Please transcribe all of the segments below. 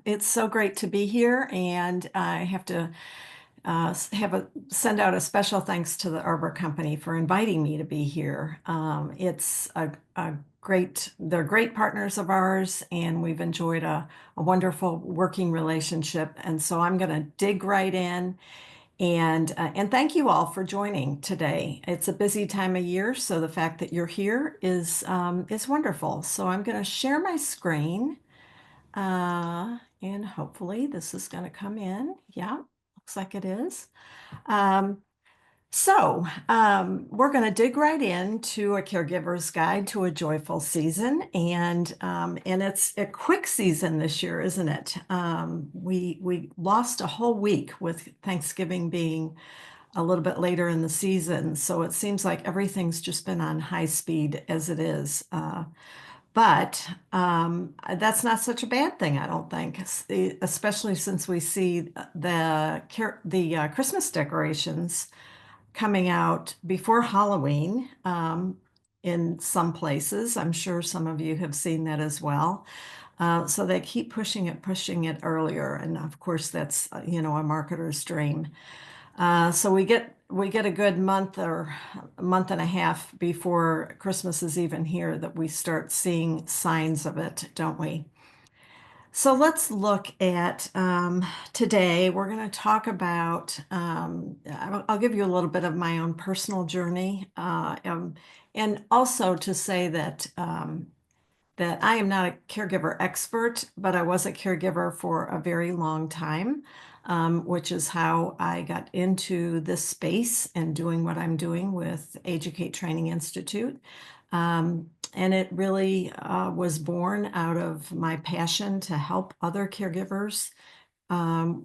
It's so great to be here, and I have to send out a special thanks to the Arbor Company for inviting me to be here. It's a they're great partners of ours, and we've enjoyed a wonderful working relationship. And so I'm going to dig right in, and thank you all for joining today. It's a busy time of year, so the fact that you're here is wonderful. So I'm going to share my screen. And hopefully this is going to come in. Yeah, looks like it is. Um, we're going to dig right into a caregiver's guide to a joyful season, and it's a quick season this year, isn't it? We lost a whole week with Thanksgiving being a little bit later in the season, so it seems like everything's just been on high speed as it is. But that's not such a bad thing, I don't think, especially since we see the Christmas decorations coming out before Halloween in some places. I'm sure some of you have seen that as well. So they keep pushing it earlier, and of course that's a marketer's dream. So we get a good month or a month and a half before Christmas is even here that we start seeing signs of it, don't we? So let's look at today. We're going to talk about, I'll give you a little bit of my own personal journey, and also to say that I am not a caregiver expert, but I was a caregiver for a very long time, which is how I got into this space and doing what I'm doing with Age-u-cate Training Institute. And it really was born out of my passion to help other caregivers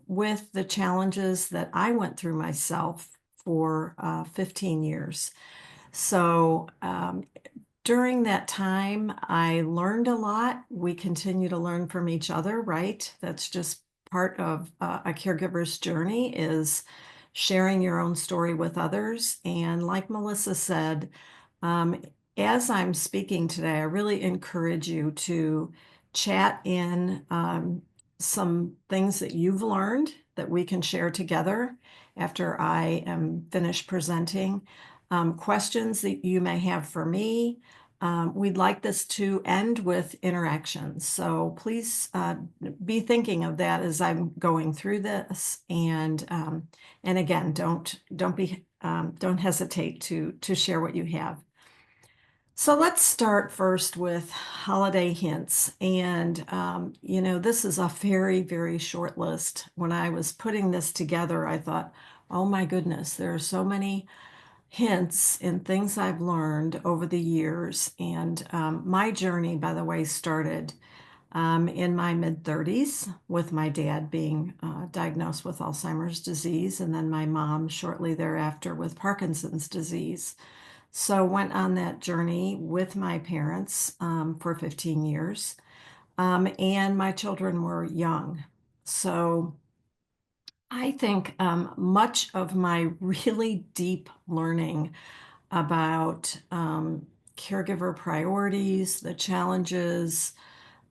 with the challenges that I went through myself for 15 years. So during that time, I learned a lot. We continue to learn from each other, right? That's just part of a caregiver's journey is sharing your own story with others. And like Melissa said, um, as I'm speaking today, I really encourage you to chat in some things that you've learned that we can share together after I am finished presenting. Questions that you may have for me. We'd like this to end with interactions. So please be thinking of that as I'm going through this. And again, don't hesitate to share what you have. So let's start first with holiday hints. And, this is a very, very short list. When I was putting this together, I thought, oh my goodness, there are so many hints and things I've learned over the years. And my journey, by the way, started in my mid-30s with my dad being diagnosed with Alzheimer's disease, and then my mom shortly thereafter with Parkinson's disease. So went on that journey with my parents for 15 years, and my children were young. So I think much of my really deep learning about caregiver priorities, the challenges,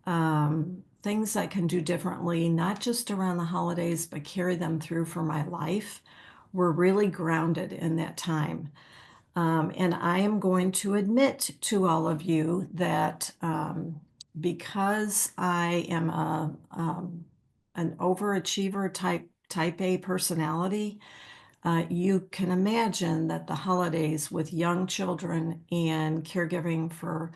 things I can do differently, not just around the holidays, but carry them through for my life, were really grounded in that time. And I am going to admit to all of you that because I am an overachiever type A personality, you can imagine that the holidays with young children and caregiving for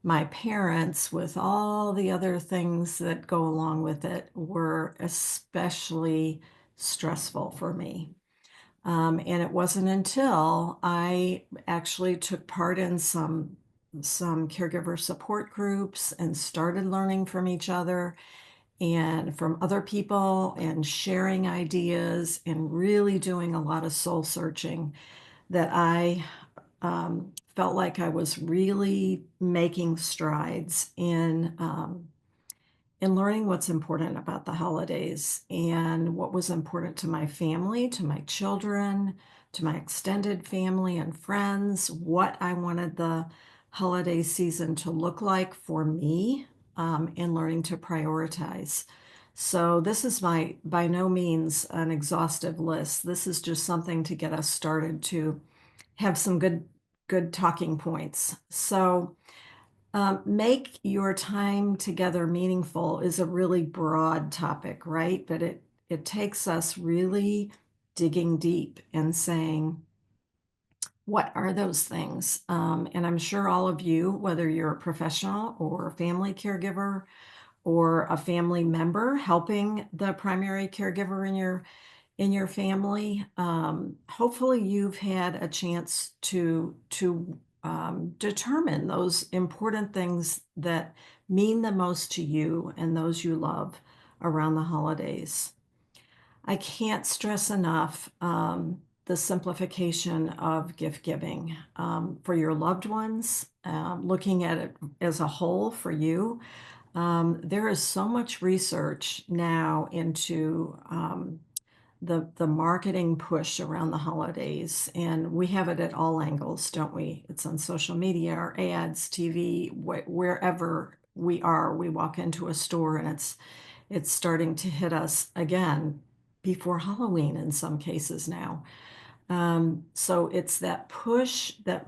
my parents with all the other things that go along with it were especially stressful for me. And it wasn't until I actually took part in some caregiver support groups and started learning from each other and from other people and sharing ideas and really doing a lot of soul searching that I felt like I was really making strides in learning what's important about the holidays and what was important to my family, to my children, to my extended family and friends, what I wanted the holiday season to look like for me, and learning to prioritize. So this is by no means an exhaustive list. This is just something to get us started to have some good talking points. So make your time together meaningful is a really broad topic, right? But it takes us really digging deep and saying, what are those things? And I'm sure all of you, whether you're a professional or a family caregiver or a family member helping the primary caregiver in your family, hopefully you've had a chance to determine those important things that mean the most to you and those you love around the holidays. I can't stress enough the simplification of gift giving for your loved ones, looking at it as a whole for you. There is so much research now into the marketing push around the holidays, and we have it at all angles, don't we? It's on social media, or ads, TV, wherever we are. We walk into a store, and it's starting to hit us again before Halloween in some cases now. So it's that push that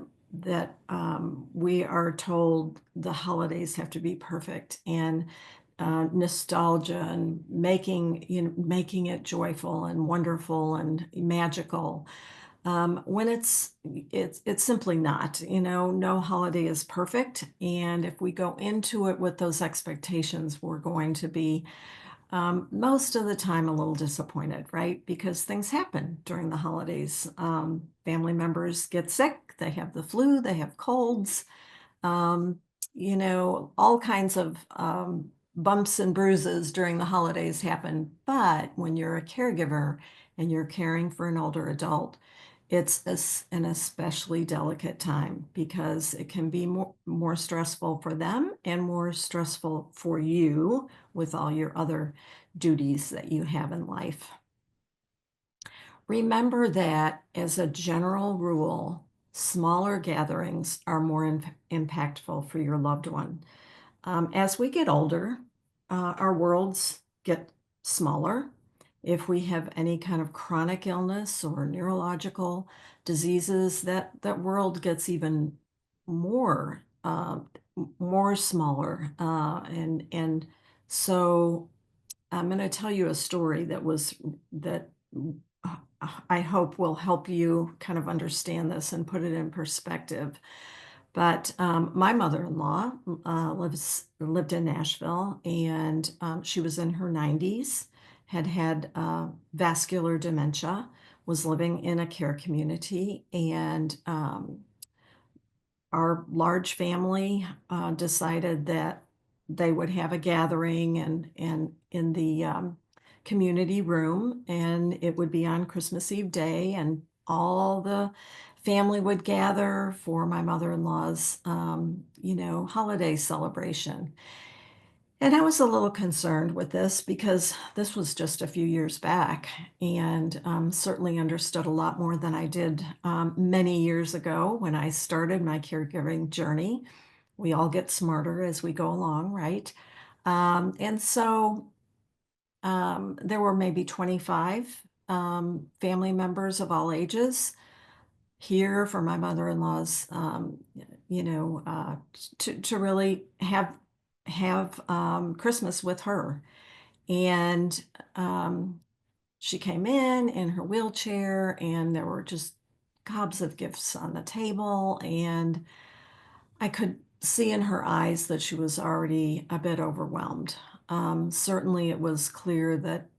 we are told the holidays have to be perfect, and nostalgia and making it joyful and wonderful and magical. When it's simply not. No holiday is perfect, and if we go into it with those expectations, we're going to be most of the time a little disappointed, right? Because things happen during the holidays. Family members get sick, they have the flu, they have colds, um, all kinds of bumps and bruises during the holidays happen. But when you're a caregiver and you're caring for an older adult, an especially delicate time because it can be more stressful for them and more stressful for you with all your other duties that you have in life. Remember that as a general rule, smaller gatherings are more impactful for your loved one. As we get older, our worlds get smaller. If we have any kind of chronic illness or neurological diseases, that world gets even more more smaller. And so I'm going to tell you a story that I hope will help you kind of understand this and put it in perspective. But my mother-in-law lived in Nashville, and she was in her 90s, had vascular dementia, was living in a care community, and our large family decided that they would have a gathering and in the community room, and it would be on Christmas Eve day, and all the family would gather for my mother-in-law's holiday celebration. And I was a little concerned with this because this was just a few years back, and certainly understood a lot more than I did many years ago when I started my caregiving journey. We all get smarter as we go along, right? And so there were maybe 25 family members of all ages here for my mother-in-law's, to really have Christmas with her. And she came in her wheelchair, and there were just gobs of gifts on the table, and I could see in her eyes that she was already a bit overwhelmed. Certainly, it was clear that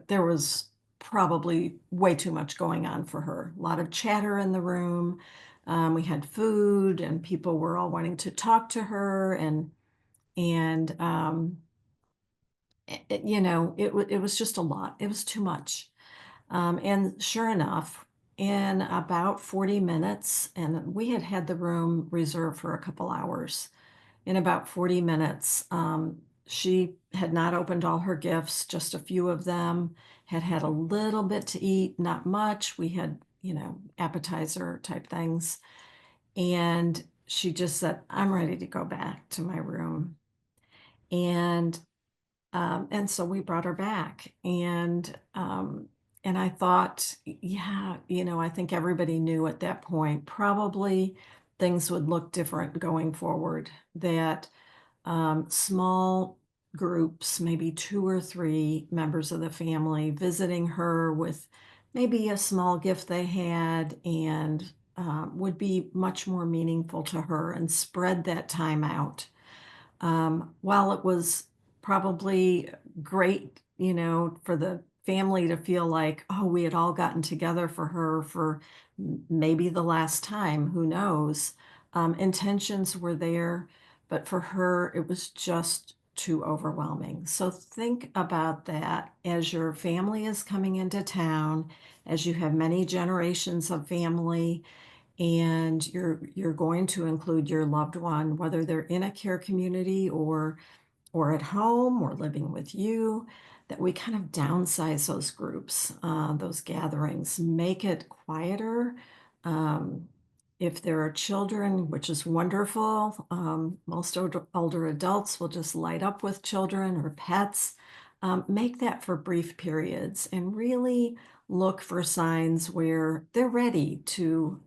there was probably way too much going on for her. A lot of chatter in the room. We had food, and people were all wanting to talk to her, and it was just a lot. It was too much. And sure enough, in about 40 minutes, and we had the room reserved for a couple hours. In about 40 minutes, she had not opened all her gifts, just a few of them, had a little bit to eat, not much. We had, appetizer type things. And she just said, I'm ready to go back to my room. And And so we brought her back, and I thought, yeah, I think everybody knew at that point probably things would look different going forward. That small groups, maybe 2 or 3 members of the family, visiting her with maybe a small gift they had, and would be much more meaningful to her and spread that time out. While it was probably great, for the family to feel like, oh, we had all gotten together for her for maybe the last time, who knows? Intentions were there, but for her, it was just too overwhelming. So think about that as your family is coming into town, as you have many generations of family, and you're going to include your loved one, whether they're in a care community or at home or living with you, that we kind of downsize those groups, those gatherings, make it quieter. Um, if there are children, which is wonderful, most older adults will just light up with children or pets. Make that for brief periods and really look for signs where they're ready to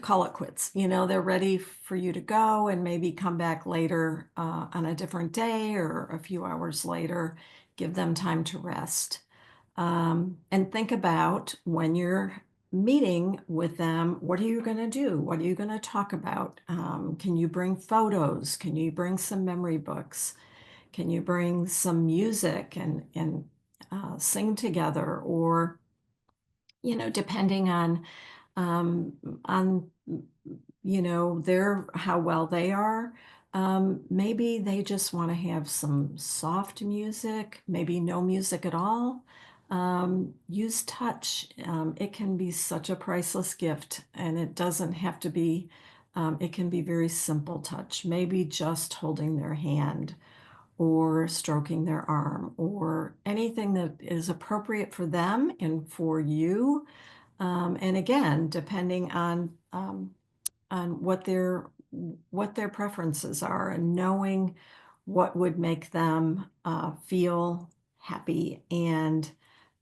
call it quits. They're ready for you to go and maybe come back later on a different day or a few hours later. Give them time to rest. And think about when you're meeting with them, what are you going to do? What are you going to talk about? Can you bring photos? Can you bring some memory books? Can you bring some music and sing together? Or, depending um, on their how well they are. Maybe they just want to have some soft music, maybe no music at all. Use touch. It can be such a priceless gift, and it doesn't have to be. It can be very simple touch, maybe just holding their hand or stroking their arm or anything that is appropriate for them and for you. And again, depending on what their preferences are, and knowing what would make them feel happy and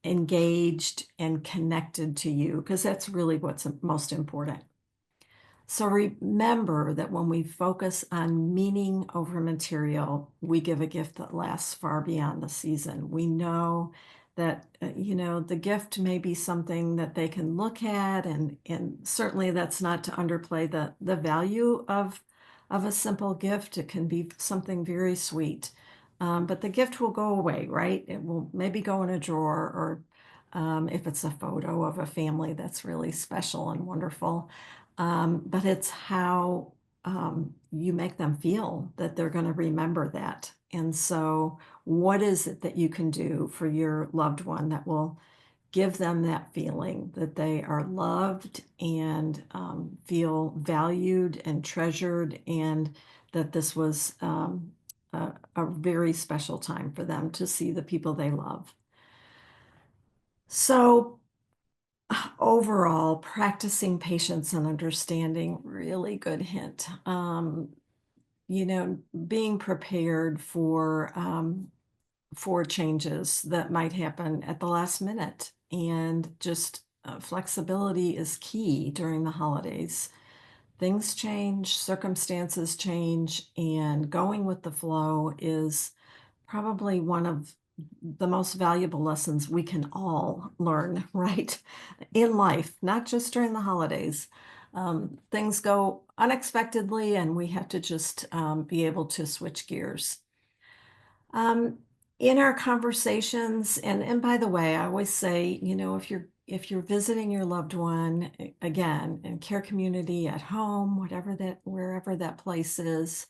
engaged and connected to you, because that's really what's most important. So remember that when we focus on meaning over material, we give a gift that lasts far beyond the season. We know that the gift may be something that they can look at, and certainly that's not to underplay the value of a simple gift. It can be something very sweet, but the gift will go away, right? It will maybe go in a drawer, or if it's a photo of a family that's really special and wonderful. But it's how you make them feel that they're going to remember that. And so, what is it that you can do for your loved one that will give them that feeling that they are loved and feel valued and treasured, and that this was a very special time for them to see the people they love? So, overall, practicing patience and understanding, really good hint. Being prepared for changes that might happen at the last minute, and just flexibility is key during the holidays. Things change, circumstances change, and going with the flow is probably one of the most valuable lessons we can all learn, right? In life, not just during the holidays. Things go unexpectedly, and we have to just be able to switch gears. Um, in our conversations, and by the way, I always say, if you're visiting your loved one, again, in care community, at home, wherever that place is,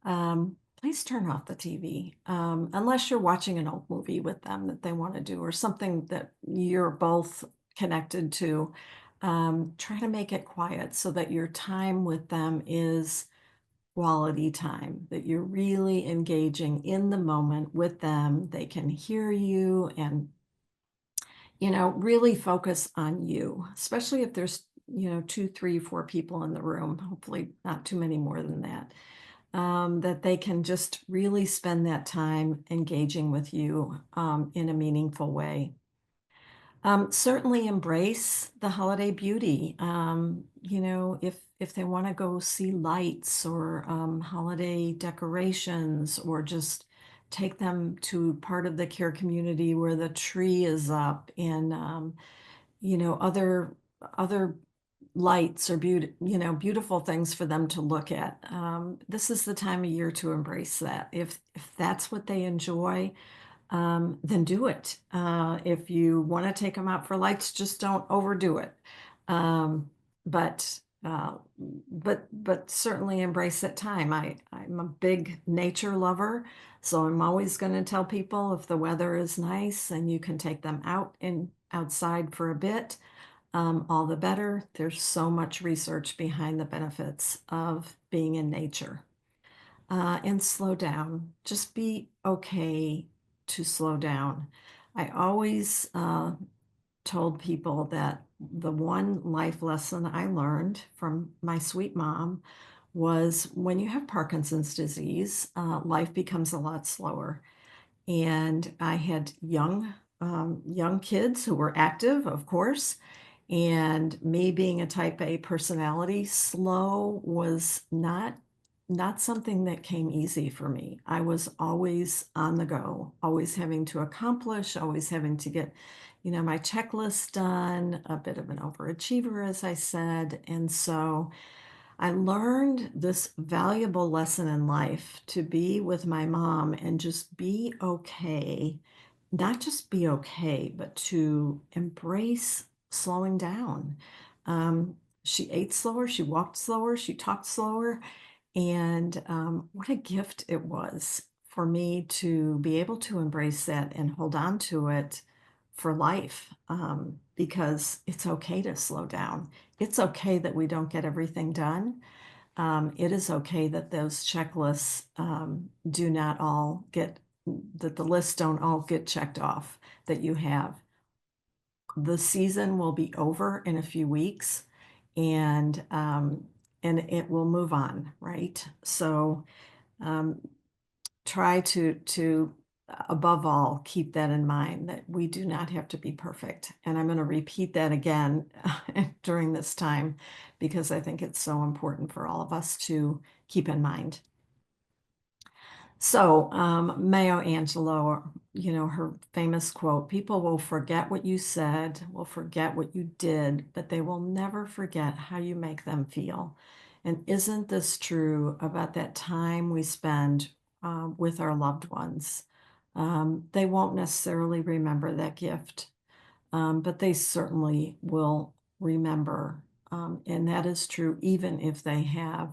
please turn off the TV, unless you're watching an old movie with them that they want to do, or something that you're both connected to. Try to make it quiet so that your time with them is quality time, that you're really engaging in the moment with them. They can hear you, and, really focus on you, especially if there's, 2, 3, 4 people in the room, hopefully not too many more than that. that they can just really spend that time engaging with you in a meaningful way. Certainly embrace the holiday beauty. If they want to go see lights or holiday decorations, or just take them to part of the care community where the tree is up, and other lights or beautiful things for them to look at. This is the time of year to embrace that. If that's what they enjoy, then do it. If you want to take them out for lights, just don't overdo it. Um, but but certainly embrace that time. I'm a big nature lover, so I'm always going to tell people if the weather is nice and you can take them out and outside for a bit, all the better. There's so much research behind the benefits of being in nature. And slow down. Just be okay to slow down. I always told people that the one life lesson I learned from my sweet mom was when you have Parkinson's disease, life becomes a lot slower. And I had young kids who were active, of course, and me being a type A personality, slow was not something that came easy for me. I was always on the go, always having to accomplish, always having to get, my checklist done, a bit of an overachiever, as I said. And so I learned this valuable lesson in life to be with my mom and just be okay. Not just be okay, but to embrace slowing down. Um, she ate slower, she walked slower, she talked slower. And what a gift it was for me to be able to embrace that and hold on to it for life, because it's okay to slow down. It's okay that we don't get everything done. It is okay that those checklists do not all get, that the lists don't all get checked off that you have. The season will be over in a few weeks, and it will move on, right? So um, try to above all keep that in mind, that we do not have to be perfect. And I'm going to repeat that again during this time, because I think it's so important for all of us to keep in mind. So, Maya Angelou, her famous quote, people will forget what you said, will forget what you did, but they will never forget how you make them feel. And isn't this true about that time we spend with our loved ones? They won't necessarily remember that gift, but they certainly will remember. And that is true even if they have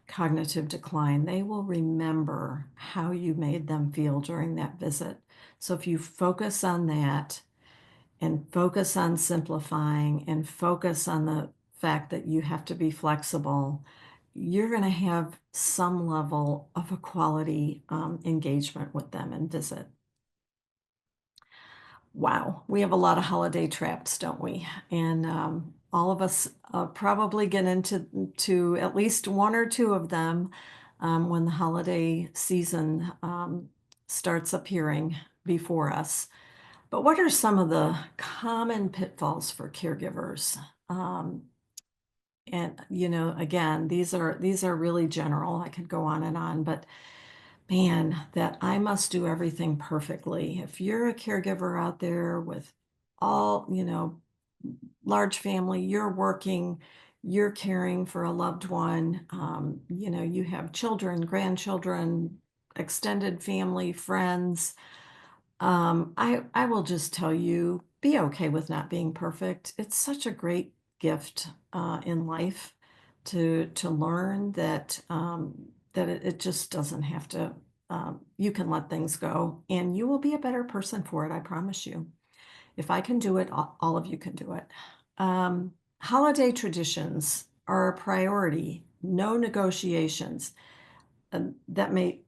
cognitive decline. They will remember how you made them feel during that visit. So if you focus on that and focus on simplifying and focus on the fact that you have to be flexible, you're going to have some level of a quality engagement with them and visit. Wow, we have a lot of holiday traps, don't we? And all of us probably get into to at least one or two of them when the holiday season starts appearing before us. But what are some of the common pitfalls for caregivers? Um, and again, these are really general. I could go on and on, but man, that I must do everything perfectly. If you're a caregiver out there with all, large family, you're working, you're caring for a loved one, you have children, grandchildren, extended family, friends. I will just tell you, be okay with not being perfect. It's such a great gift in life to learn that it just doesn't have to. You can let things go, and you will be a better person for it. I promise you. If I can do it, all of you can do it. Holiday traditions are a priority. No negotiations. And that may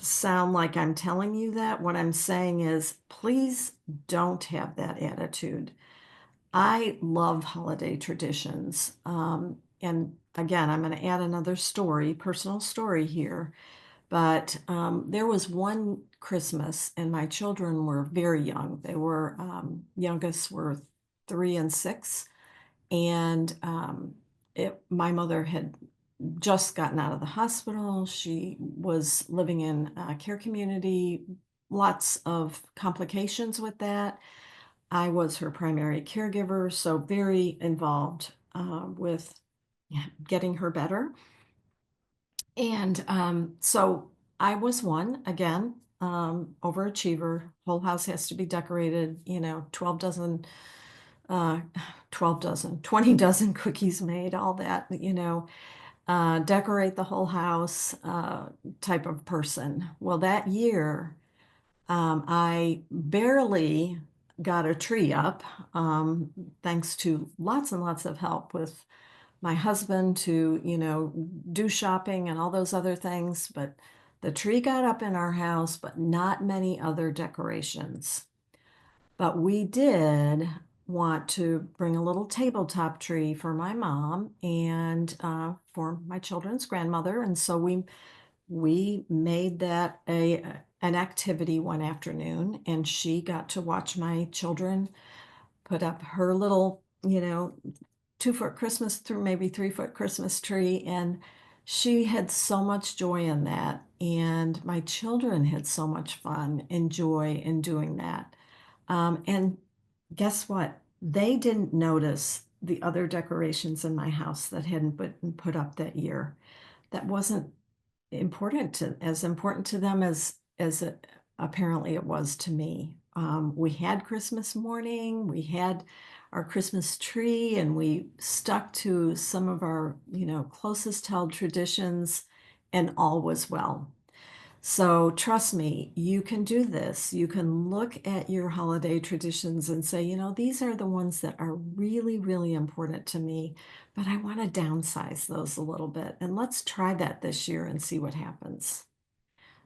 sound like I'm telling you that. What I'm saying is, please don't have that attitude. I love holiday traditions. And again, I'm going to add another story, personal story here. But there was one Christmas, and my children were very young. They were youngest were 3 and 6, and my mother had just gotten out of the hospital. She was living in a care community, lots of complications with that. I was her primary caregiver, so very involved with getting her better. And so I was one again, overachiever. Whole house has to be decorated, 12 dozen, uh, 12 dozen, 20 dozen cookies made, all that, decorate the whole house type of person. Well, that year, I barely got a tree up, thanks to lots and lots of help with my husband to, do shopping and all those other things. But the tree got up in our house, but not many other decorations. But we did want to bring a little tabletop tree for my mom and for my children's grandmother. And so we made that an activity one afternoon, and she got to watch my children put up her little, 2-foot Christmas through maybe 3-foot Christmas tree. And she had so much joy in that. And my children had so much fun and joy in doing that. And guess what? They didn't notice the other decorations in my house that hadn't been put up that year. That wasn't important to them as apparently it was to me. We had Christmas morning, we had our Christmas tree, and we stuck to some of our, closest held traditions, and all was well. So trust me, you can do this. You can look at your holiday traditions and say, these are the ones that are really, really important to me, but I want to downsize those a little bit. And let's try that this year and see what happens.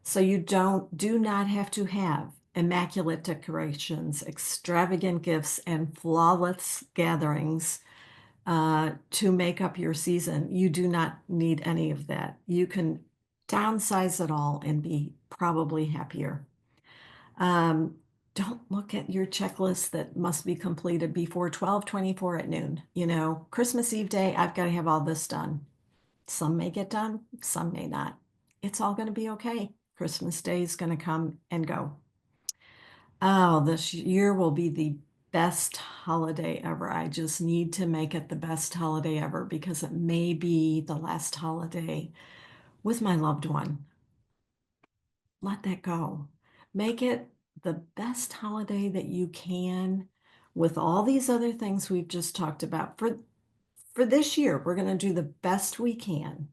So you do not have to have immaculate decorations, extravagant gifts, and flawless gatherings to make up your season. You do not need any of that. You can downsize it all and be probably happier. Um, don't look at your checklist that must be completed before 12:24 at noon. Christmas Eve day, I've got to have all this done. Some may get done, some may not. It's all going to be okay. Christmas Day is going to come and go. Oh, this year will be the best holiday ever. I just need to make it the best holiday ever because it may be the last holiday with my loved one. Let that go. Make it the best holiday that you can with all these other things we've just talked about. For this year, we're going to do the best we can.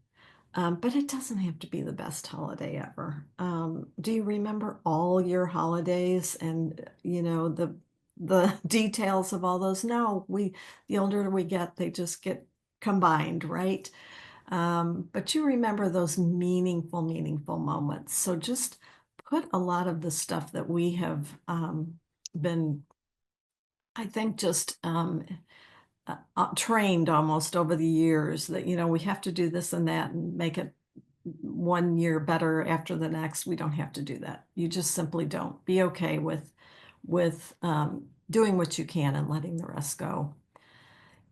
But it doesn't have to be the best holiday ever. Do you remember all your holidays and the details of all those? No, the older we get, they just get combined, right? But you remember those meaningful moments. So just put a lot of the stuff that we have been, I think, just trained almost over the years that, we have to do this and that and make it one year better after the next. We don't have to do that. You just simply don't. Be okay with doing what you can and letting the rest go.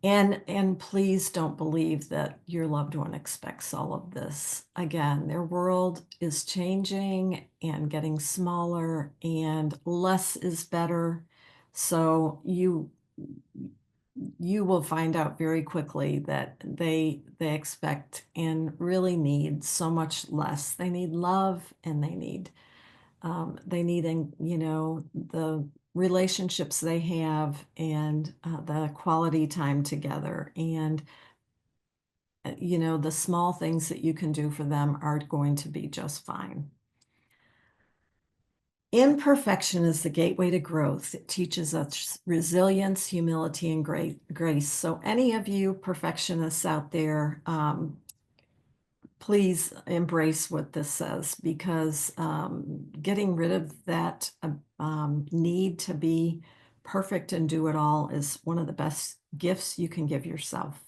And please don't believe that your loved one expects all of this. Again, their world is changing and getting smaller, and less is better. So you will find out very quickly that they expect and really need so much less. They need love, and they need the relationships they have, and the quality time together, and the small things that you can do for them are going to be just fine. Imperfection is the gateway to growth. It teaches us resilience, humility, and grace. So any of you perfectionists out there, please embrace what this says, because getting rid of that need to be perfect and do it all is one of the best gifts you can give yourself.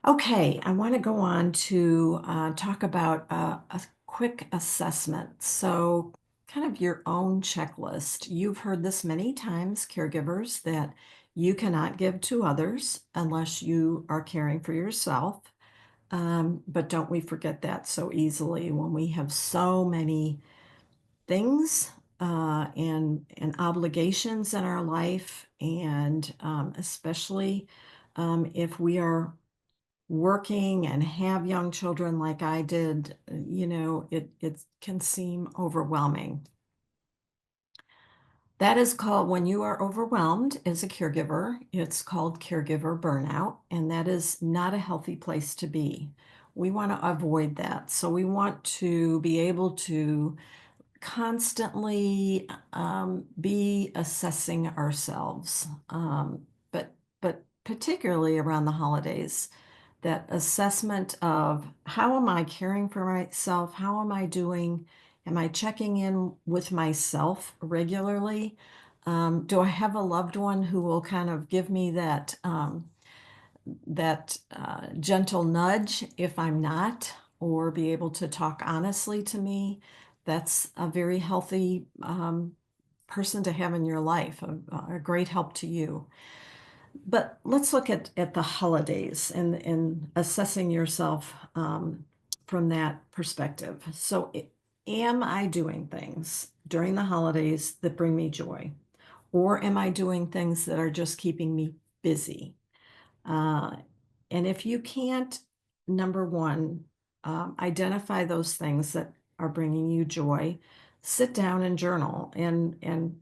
Okay, I want to go on to talk about a quick assessment. So, kind of your own checklist. You've heard this many times, caregivers, that you cannot give to others unless you are caring for yourself. But don't we forget that so easily when we have so many things and obligations in our life, and especially if we are working and have young children like I did, it can seem overwhelming. That is called, when you are overwhelmed as a caregiver, it's called caregiver burnout, and that is not a healthy place to be. We want to avoid that. So we want to be able to constantly be assessing ourselves, but particularly around the holidays, that assessment of how am I caring for myself? How am I doing? Am I checking in with myself regularly? Do I have a loved one who will kind of give me that gentle nudge if I'm not, or be able to talk honestly to me? That's a very healthy person to have in your life, a great help to you. But let's look at the holidays and assessing yourself from that perspective. So, am I doing things during the holidays that bring me joy? Or am I doing things that are just keeping me busy? Uh, and if you can't, number one, identify those things that are bringing you joy, sit down and journal and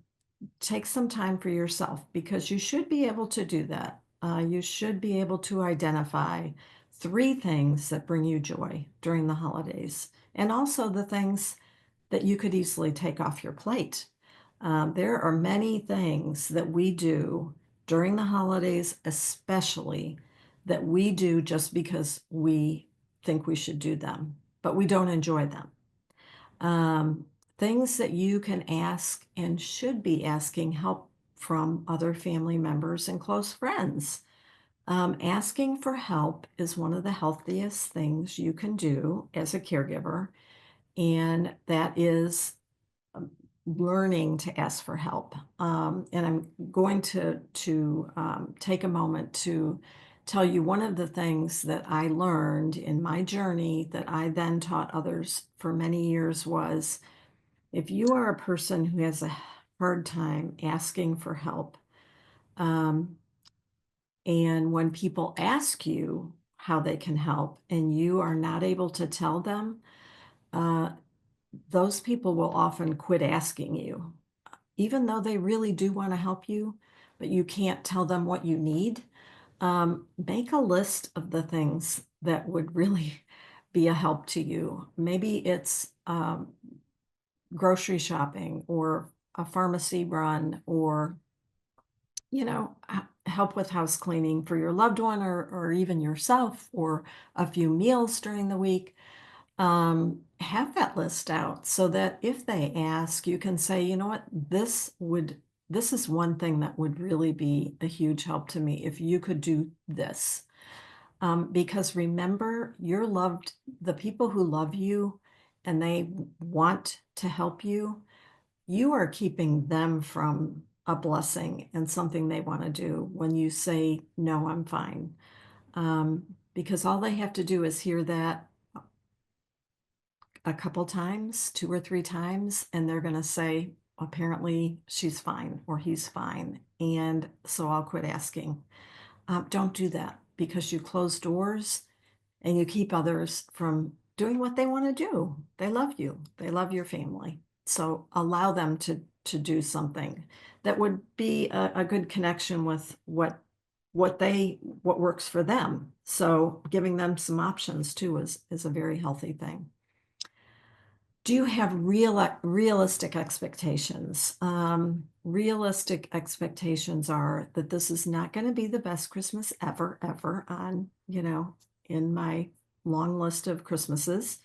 take some time for yourself, because you should be able to do that. You should be able to identify three things that bring you joy during the holidays, and also the things that you could easily take off your plate. There are many things that we do during the holidays, especially, that we do just because we think we should do them, but we don't enjoy them. Um, Things that you can ask and should be asking help from other family members and close friends. Asking for help is one of the healthiest things you can do as a caregiver, and that is um, learning to ask for help. And I'm going to take a moment to tell you one of the things that I learned in my journey that I then taught others for many years was, if you are a person who has a hard time asking for help, um, and when people ask you how they can help and you are not able to tell them, uh, those people will often quit asking you, even though they really do want to help you, but you can't tell them what you need. Make a list of the things that would really be a help to you. Maybe it's grocery shopping or a pharmacy run, or help with house cleaning for your loved one, or even yourself, or a few meals during the week. Have that list out so that if they ask, you can say, you know what, this is one thing that would really be a huge help to me if you could do this. Because remember, the people who love you and they want to help you, you are keeping them from a blessing and something they want to do when you say, no, I'm fine. Because all they have to do is hear that a couple times, two or three times, and they're going to say, apparently she's fine or he's fine. And so I'll quit asking. Don't do that, because you close doors and you keep others from doing what they want to do. They love you. They love your family. So allow them to do something that would be a good connection with what works for them. So giving them some options too is a very healthy thing. Do you have realistic expectations? Realistic expectations are that this is not going to be the best Christmas ever on, in my long list of Christmases.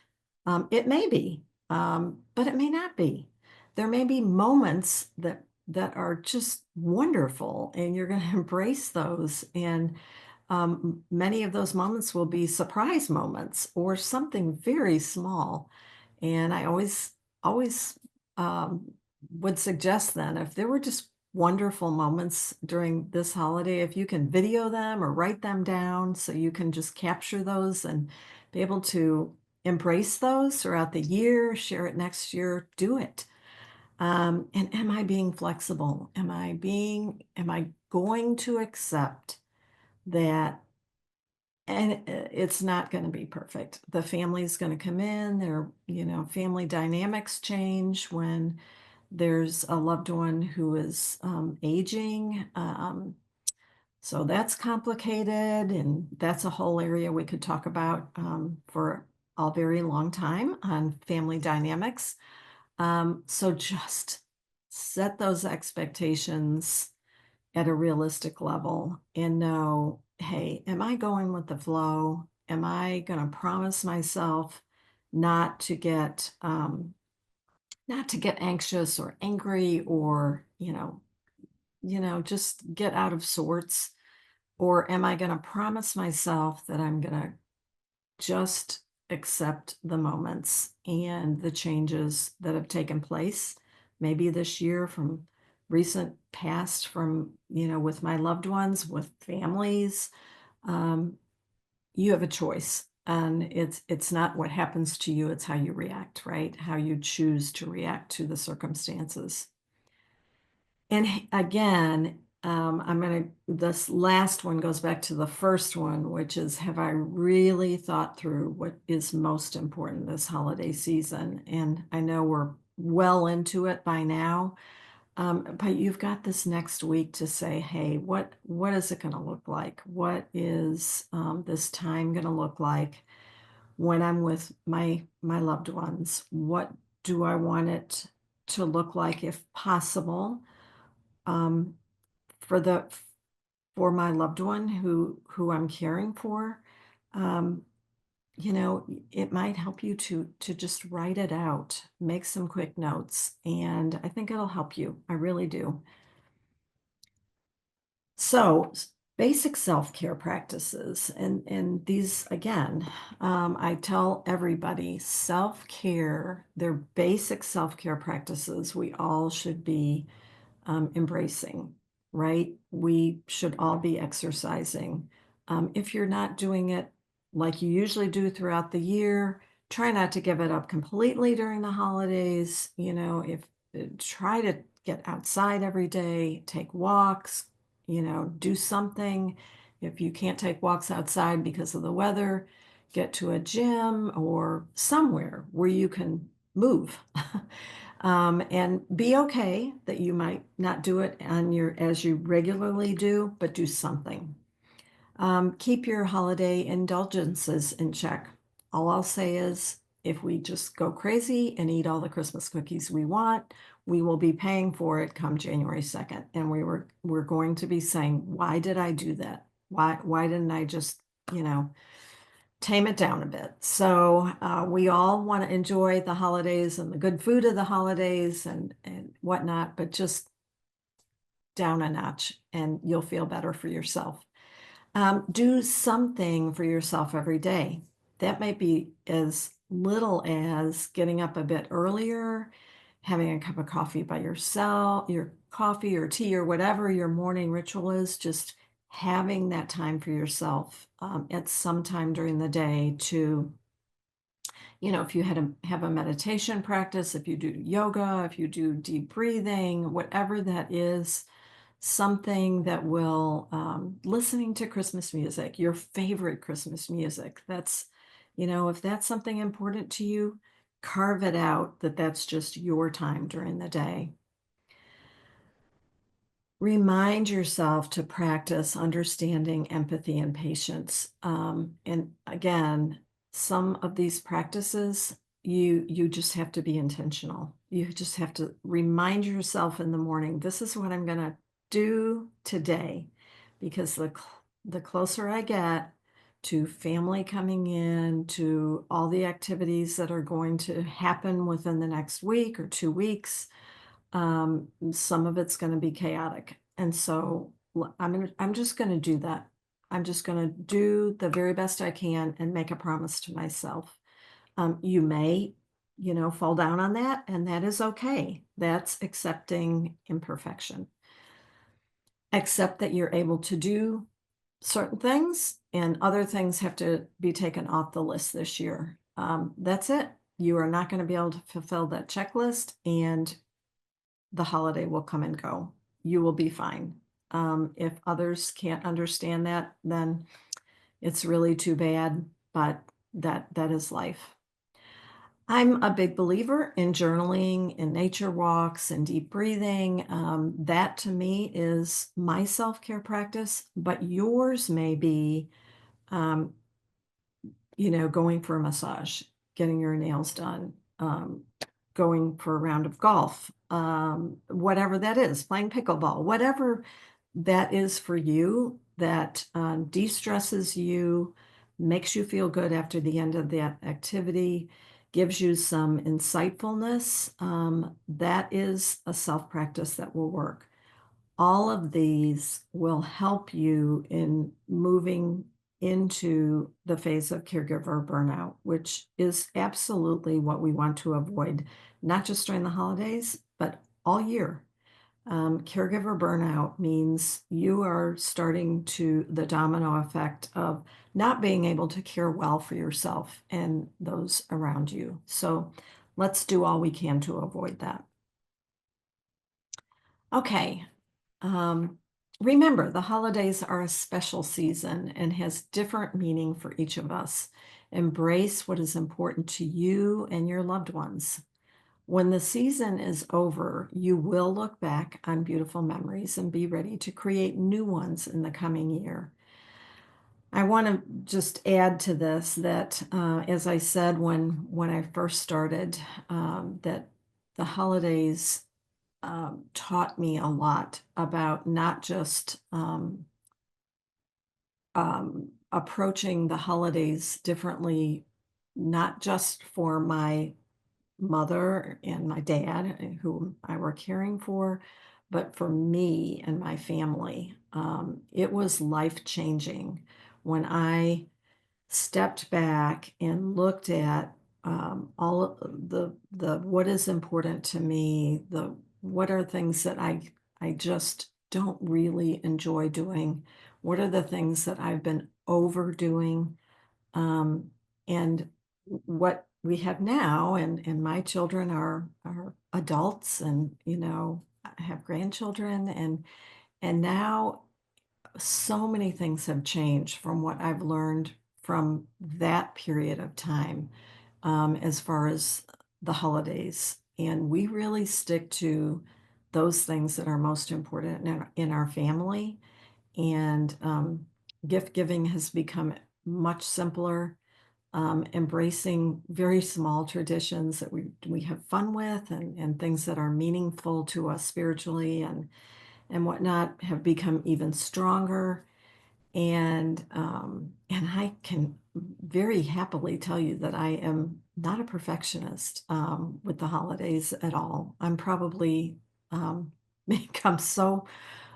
It may be, but it may not be. There may be moments that are just wonderful, and you're going to embrace those. And Many of those moments will be surprise moments or something very small. And I always um, would suggest then if there were just wonderful moments during this holiday, if you can video them or write them down so you can just capture those and be able to embrace those throughout the year, share it next year, do it. And am I being flexible? Am I going to accept that? And it's not going to be perfect. The family's going to come in, family dynamics change when there's a loved one who is aging. So that's complicated, and that's a whole area we could talk about for a very long time on family dynamics. So just set those expectations at a realistic level and know, hey, am I going with the flow? Am I going to promise myself not to get not to get anxious or angry or just get out of sorts? Or am I going to promise myself that I'm going to just accept the moments and the changes that have taken place, maybe this year from recent past, from, with my loved ones, with families. Um, you have a choice. And it's not what happens to you, it's how you react, right? How you choose to react to the circumstances. And again, this last one goes back to the first one, which is, have I really thought through what is most important this holiday season? And I know we're well into it by now, but you've got this next week to say, hey, what is it going to look like? What is this time going to look like when I'm with my loved ones? What do I want it to look like, if possible? Um, for the for my loved one who I'm caring for, um, it might help you to just write it out, make some quick notes, and I think it'll help you. I really do. So, basic self-care practices, and these again, I tell everybody self-care, they're basic self-care practices we all should be embracing, right? We should all be exercising. If you're not doing it like you usually do throughout the year, try not to give it up completely during the holidays. If try to get outside every day, take walks, do something. If you can't take walks outside because of the weather, get to a gym or somewhere where you can move. And be okay that you might not do it on your as you regularly do, but do something. Keep your holiday indulgences in check. All I'll say is, if we just go crazy and eat all the Christmas cookies we want, we will be paying for it come January 2nd. And we're going to be saying, why did I do that? Why didn't I just, you know, tame it down a bit? So we all want to enjoy the holidays and the good food of the holidays and whatnot, but just down a notch and you'll feel better for yourself. Do something for yourself every day. That might be as little as getting up a bit earlier, having a cup of coffee by yourself, your coffee or tea or whatever your morning ritual is, just having that time for yourself at some time during the day to, if you have a meditation practice, if you do yoga, if you do deep breathing, whatever that is, something that will listening to Christmas music, your favorite Christmas music. If that's something important to you, carve it out that that's just your time during the day. Remind yourself to practice understanding, empathy, and patience. And again, some of these practices, you just have to be intentional. You just have to remind yourself in the morning, this is what I'm going to do today, because the closer I get to family coming in, to all the activities that are going to happen within the next week or 2 weeks, some of it's going to be chaotic. And so I'm just going to do that. I'm just going to do the very best I can and make a promise to myself. You may, fall down on that, and that is okay. That's accepting imperfection. Accept that you're able to do certain things and other things have to be taken off the list this year. That's it. You are not going to be able to fulfill that checklist, and the holiday will come and go. You will be fine. If others can't understand that, then it's really too bad, but that is life. I'm a big believer in journaling and nature walks and deep breathing. That to me is my self care practice, but yours may be, um, going for a massage, getting your nails done, going for a round of golf, whatever that is, playing pickleball, whatever that is for you that de stresses you, makes you feel good after the end of that activity, gives you some insightfulness. That is a self practice that will work. All of these will help you in moving into the phase of caregiver burnout, which is absolutely what we want to avoid, not just during the holidays, but all year. Caregiver burnout means you are starting to the domino effect of not being able to care well for yourself and those around you. So let's do all we can to avoid that. Okay, um, remember, the holidays are a special season and has different meaning for each of us. Embrace what is important to you and your loved ones. When the season is over, you will look back on beautiful memories and be ready to create new ones in the coming year. I want to just add to this that, as I said when I first started, that the holidays taught me a lot about not just approaching the holidays differently, not just for my mother and my dad, who I were caring for, but for me and my family. It was life changing when I stepped back and looked at all of the what is important to me, the what are things that I just don't really enjoy doing, what are the things that I've been overdoing, um, and what we have now, and my children are adults, and I have grandchildren, and now so many things have changed from what I've learned from that period of time, as far as the holidays. And we really stick to those things that are most important in our family. And gift giving has become much simpler, embracing very small traditions that we have fun with, and things that are meaningful to us spiritually and whatnot have become even stronger. And I can very happily tell you that I am not a perfectionist with the holidays at all. I'm probably become so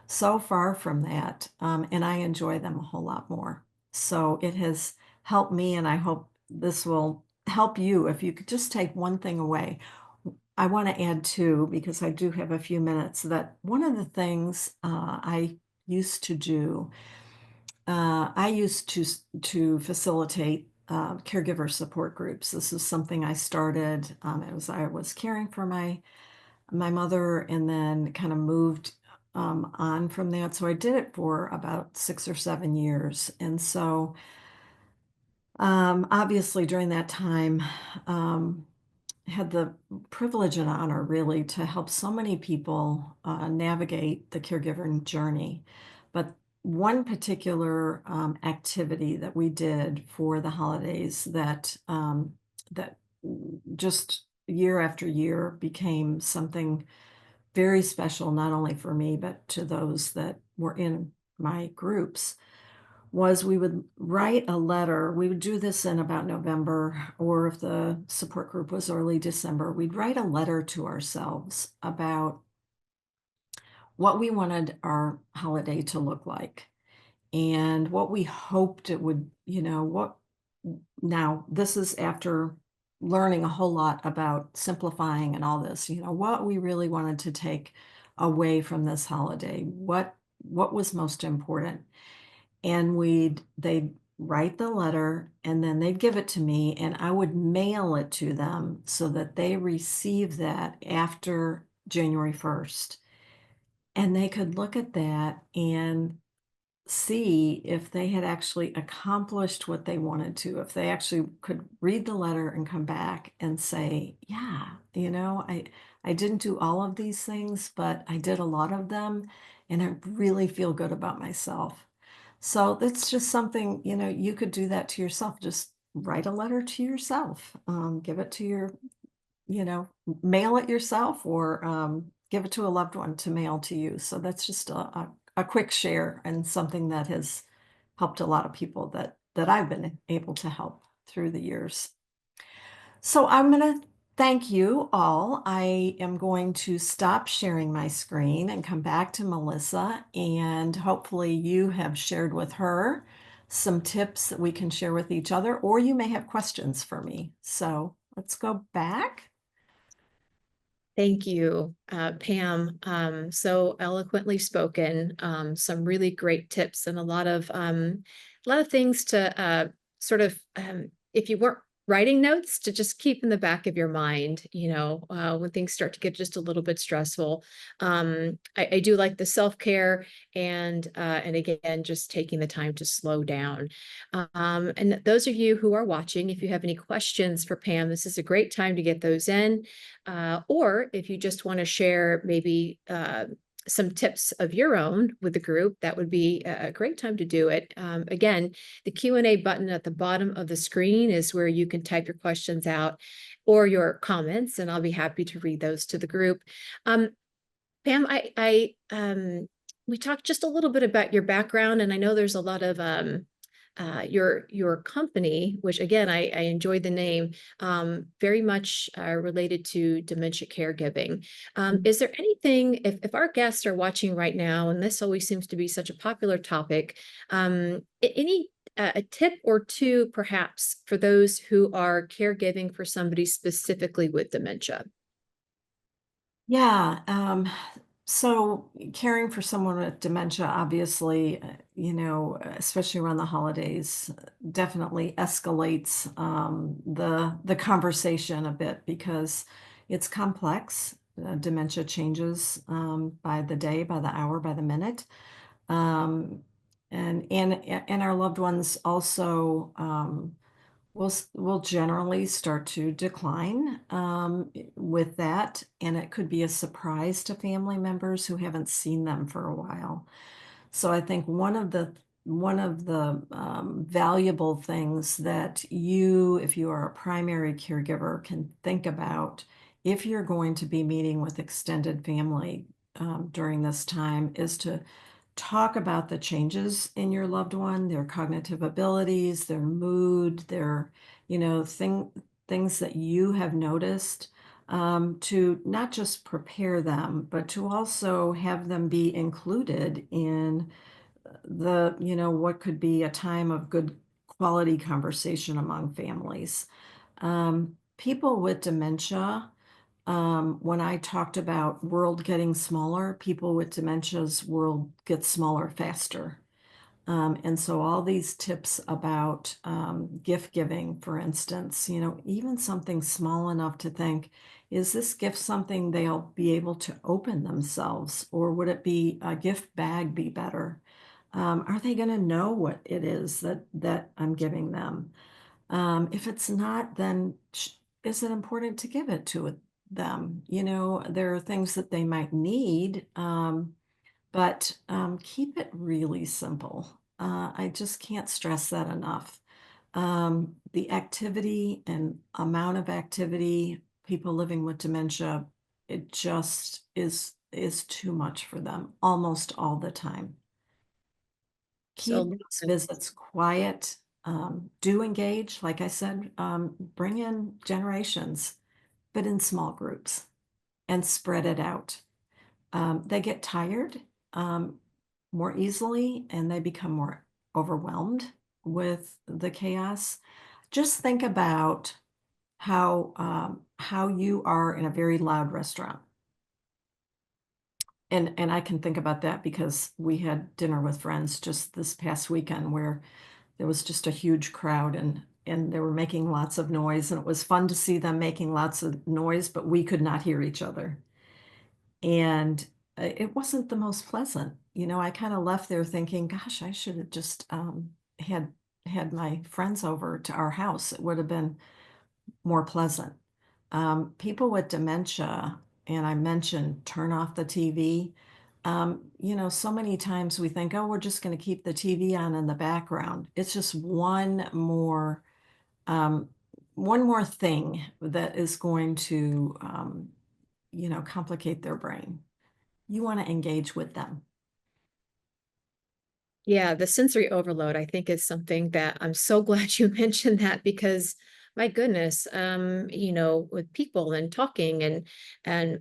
far from that, and I enjoy them a whole lot more. So it has helped me, and I hope this will help you. If you could just take one thing away, I want to add two because I do have a few minutes. That one of the things I used to do, I used to facilitate caregiver support groups. This is something I started. It was I was caring for my mother and then kind of moved on from that. So I did it for about 6 or 7 years. And so obviously during that time, um, had the privilege and honor really to help so many people navigate the caregiving journey. But one particular activity that we did for the holidays that just year after year became something very special, not only for me, but to those that were in my groups, was we would write a letter. We would do this in about November, or if the support group was early December, we'd write a letter to ourselves about what we wanted our holiday to look like. and what we hoped it would, what now this is after learning a whole lot about simplifying and all this, what we really wanted to take away from this holiday, what was most important. And they'd write the letter and then they'd give it to me and I would mail it to them so that they receive that after January 1st. And they could look at that and see if they had actually accomplished what they wanted to, if they actually could read the letter and come back and say, yeah, I didn't do all of these things, but I did a lot of them and I really feel good about myself. So that's just something, you could do that to yourself. Just write a letter to yourself, give it to you know, mail it yourself or give it to a loved one to mail to you. So that's just a quick share and something that has helped a lot of people that I've been able to help through the years. So I'm going to thank you all. I am going to stop sharing my screen and come back to Melissa, and hopefully you have shared with her some tips that we can share with each other, or you may have questions for me. So let's go back. Thank you, Pam. So eloquently spoken. Some really great tips and a lot of things to sort of, if you weren't writing notes, to just keep in the back of your mind. When things start to get just a little bit stressful. I do like the self-care and again, just taking the time to slow down. And those of you who are watching, if you have any questions for Pam, this is a great time to get those in. Or if you just want to share maybe some tips of your own with the group, that would be a great time to do it. Again, the Q&A button at the bottom of the screen is where you can type your questions out or your comments, and I'll be happy to read those to the group. Pam, we talked just a little bit about your background, and I know there's a lot of your company, which again I enjoyed the name, very much related to dementia caregiving. Is there anything, if our guests are watching right now, and this always seems to be such a popular topic, any a tip or two perhaps for those who are caregiving for somebody specifically with dementia? Yeah. So caring for someone with dementia, obviously, especially around the holidays, definitely escalates the conversation a bit because it's complex. Dementia changes by the day, by the hour, by the minute, um, and our loved ones also. Will generally start to decline with that, and it could be a surprise to family members who haven't seen them for a while. So I think one of the valuable things that you, if you are a primary caregiver, can think about if you're going to be meeting with extended family during this time is to talk about the changes in your loved one, their cognitive abilities, their mood, their, things that you have noticed, to not just prepare them, but to also have them be included in what could be a time of good quality conversation among families. People with dementia, when I talked about world getting smaller, people with dementia's world gets smaller faster. And so all these tips about gift giving, for instance, even something small enough to think, is this gift something they'll be able to open themselves, or would it be a gift bag be better? Are they going to know what it is that I'm giving them? If it's not, then is it important to give it to them? There are things that they might need, but keep it really simple. I just can't stress that enough. The activity and amount of activity, people living with dementia, it just is too much for them almost all the time. Keep So these visits quiet. Do engage, like I said, bring in generations, but in small groups and spread it out. They get tired. Um, more easily and they become more overwhelmed with the chaos. Just think about how you are in a very loud restaurant. And I can think about that because we had dinner with friends just this past weekend where there was just a huge crowd and they were making lots of noise and it was fun to see them making lots of noise, but we could not hear each other. And it wasn't the most pleasant. You know, I kind of left there thinking, gosh, I should have just had had my friends over to our house. It would have been more pleasant. People with dementia, and I mentioned turn off the TV. You know, so many times we think, oh, we're just going to keep the TV on in the background. It's just um, one more thing that is going to, you know, complicate their brain. You want to engage with them. Yeah, the sensory overload, I think, is something that I'm so glad you mentioned that because my goodness, with people and talking and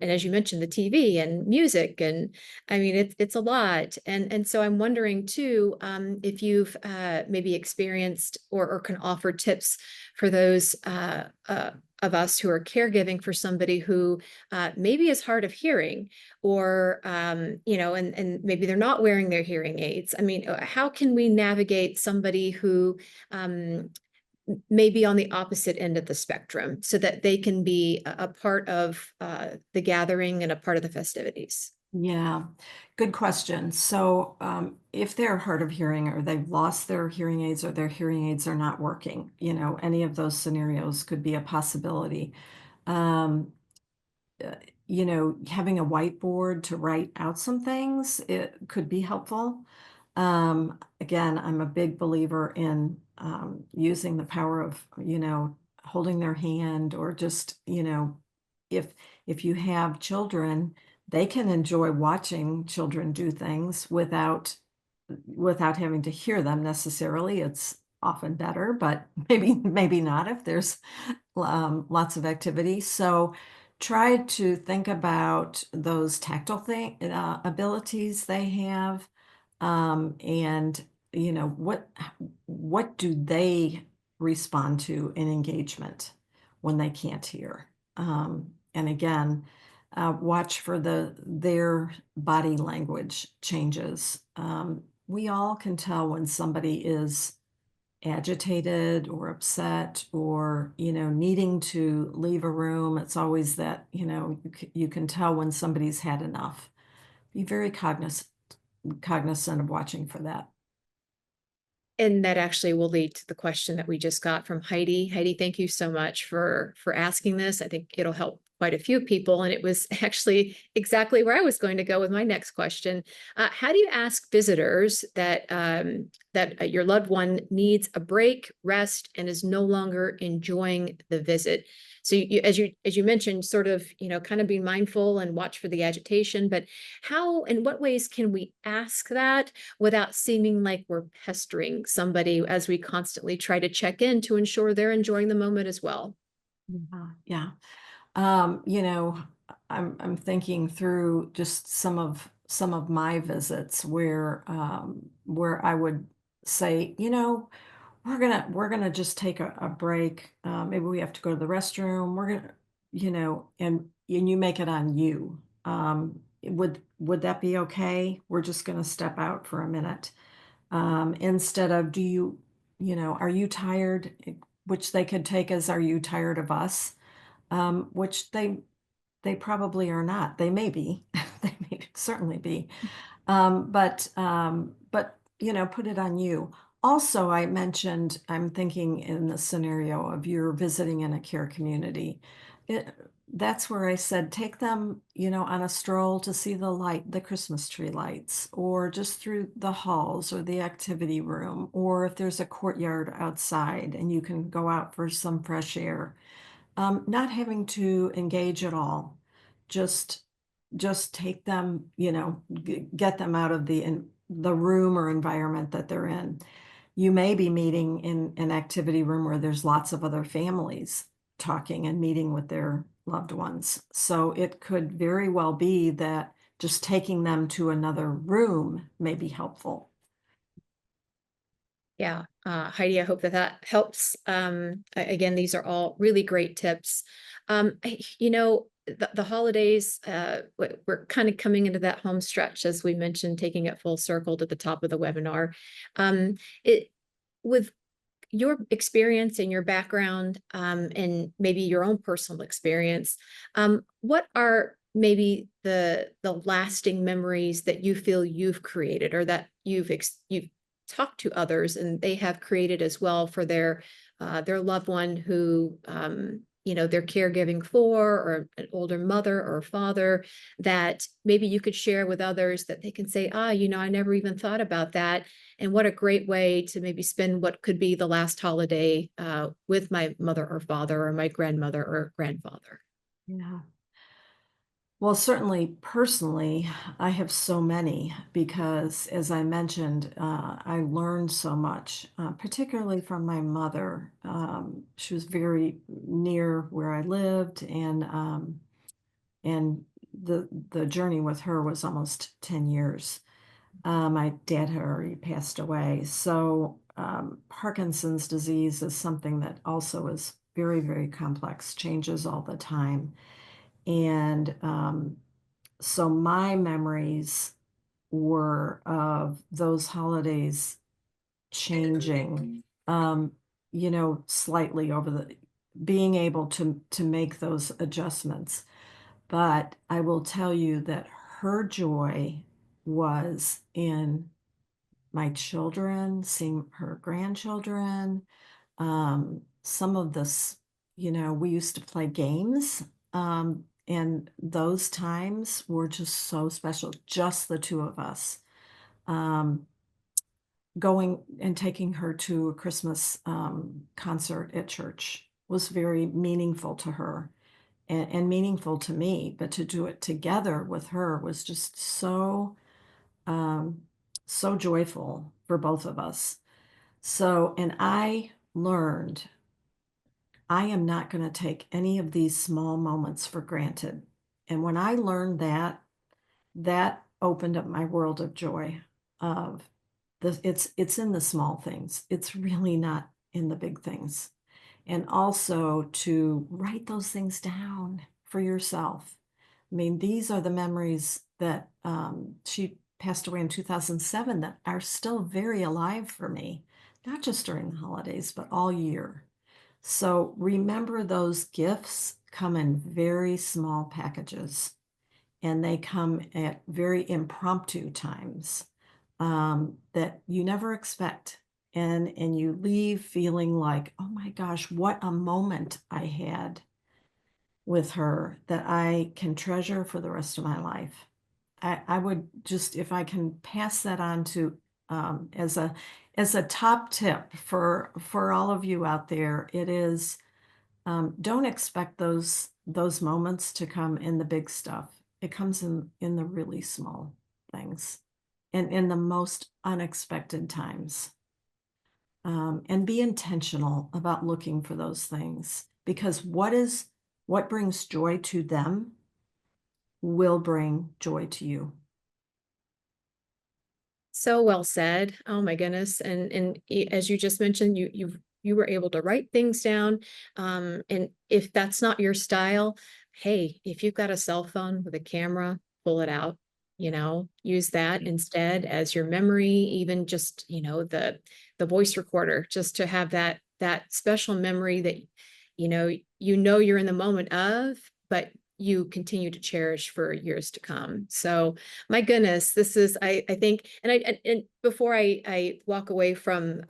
as you mentioned, the TV and music and I mean it's a lot. And so I'm wondering too, if you've maybe experienced or can offer tips for those of us who are caregiving for somebody who maybe is hard of hearing or and maybe they're not wearing their hearing aids. I mean, how can we navigate somebody who may be on the opposite end of the spectrum so that they can be a part of the gathering and a part of the festivities? Yeah, good question. So, if they're hard of hearing or they've lost their hearing aids or their hearing aids are not working, you know, any of those scenarios could be a possibility. Um, uh, you know, having a whiteboard to write out some things, it could be helpful. Again, I'm a big believer in using the power of, you know, holding their hand or just, you know, if if you have children, they can enjoy watching children do things without having to hear them necessarily. It's often better, but maybe not if there's lots of activity. So try to think about those tactile abilities they have, and you know what do they respond to in engagement when they can't hear. And again, watch for their body language changes. We all can tell when somebody is agitated or upset or, you know, needing to leave a room. It's always that, you know, you can tell when somebody's had enough. Be very cognizant of watching for that. And that actually will lead to the question that we just got from Heidi. Heidi, thank you so much for asking this. I think it'll help quite a few people. And it was actually exactly where I was going to go with my next question. How do you ask visitors that your loved one needs a break, rest, and is no longer enjoying the visit? So as you mentioned, sort of, kind of be mindful and watch for the agitation, but how, in what ways can we ask that without seeming like we're pestering somebody as we constantly try to check in to ensure they're enjoying the moment as well? Yeah. You know, I'm thinking through just some of my visits where I would say, you know, we're gonna just take a break. Maybe we have to go to the restroom. We're gonna, you know, and you make it on you. Would that be okay? We're just gonna step out for a minute. Instead of do you, you know, are you tired? Which they could take as are you tired of us? Which they probably are not. They may be. They may certainly be. But you know, put it on you. Also, I mentioned I'm thinking in the scenario of you're visiting in a care community. It, that's where I said take them, you know, on a stroll to see the Christmas tree lights, or just through the halls or the activity room, or if there's a courtyard outside and you can go out for some fresh air, not having to engage at all. Just just take them, you know, get them out of the room or environment that they're in. You may be meeting in an activity room where there's lots of other families talking and meeting with their loved ones. So it could very well be that just taking them to another room may be helpful. Yeah, Heidi, I hope that that helps. Again, these are all really great tips. The holidays, we're kind of coming into that home stretch, as we mentioned, taking it full circle to the top of the webinar. It with your experience and your background, and maybe your own personal experience, what are maybe the lasting memories that you feel you've created, or that you've talked to others and they have created as well for their loved one who they're caregiving for, or an older mother or father, that maybe you could share with others, that they can say, I never even thought about that. And what a great way to maybe spend what could be the last holiday with my mother or father, or my grandmother or grandfather. Yeah. Well, certainly personally, I have so many because, as I mentioned, I learned so much, particularly from my mother. She was very near where I lived, and the journey with her was almost 10 years. My dad had already passed away, so Parkinson's disease is something that also is very, very complex, changes all the time, and so my memories were of those holidays changing, slightly over the being able to make those adjustments. But I will tell you that her joy was in my children, seeing her grandchildren, some of this, we used to play games, and those times were just so special, just the two of us. Um, Going and taking her to a Christmas concert at church was very meaningful to her, and meaningful to me, but to do it together with her was just um, so joyful for both of us. So, and I learned I am not going to take any of these small moments for granted. And when I learned that, that opened up my world of joy of it's in the small things. It's really not in the big things. And also to write those things down for yourself. I mean, these are the memories that she passed away in 2007 that are still very alive for me, not just during the holidays, but all year. So remember, those gifts come in very small packages, and they come at very impromptu times that you never expect. And you leave feeling like, oh my gosh, what a moment I had with her that I can treasure for the rest of my life. I would just, if I can pass that on to as a top tip for all of you out there, it is don't expect those moments to come in the big stuff. It comes in the really small things, and in the most unexpected times. And be intentional about looking for those things, because what brings joy to them will bring joy to you. So well said. Oh my goodness. As you just mentioned, you were able to write things down. And if that's not your style, hey, if you've got a cell phone with a camera, pull it out, use that instead as your memory, even just, the voice recorder, just to have that special memory that, you're in the moment of, but you continue to cherish for years to come. So my goodness, this is, I think, and before I walk away from,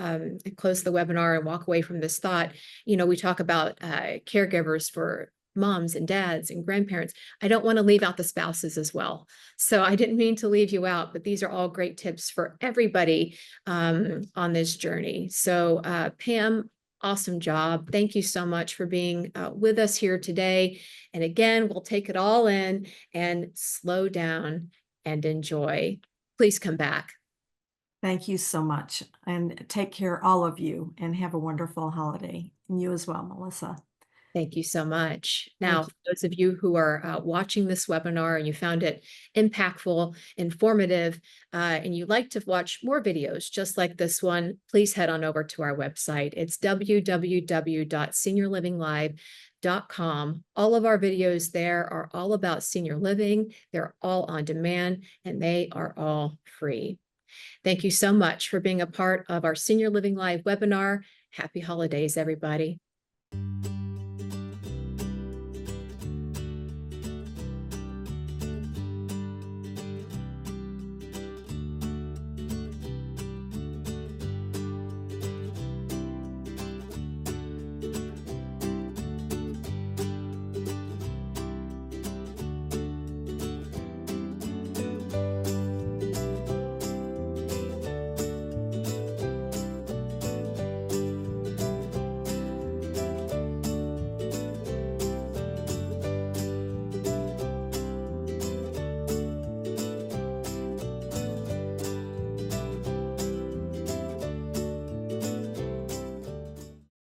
close the webinar and walk away from this thought, we talk about caregivers for moms and dads and grandparents. I don't want to leave out the spouses as well. So I didn't mean to leave you out, but these are all great tips for everybody on this journey. So Pam, awesome job. Thank you so much for being with us here today. And again, we'll take it all in and slow down and enjoy. Please come back. Thank you so much, and take care, all of you, and have a wonderful holiday. And you as well, Melissa. Thank you so much. Now, Thank for those of you who are watching this webinar and you found it impactful, informative, and you'd like to watch more videos just like this one, please head on over to our website. It's www.seniorlivinglive.com. All of our videos there are all about senior living. They're all on demand and they are all free. Thank you so much for being a part of our Senior Living Live webinar. Happy holidays, everybody.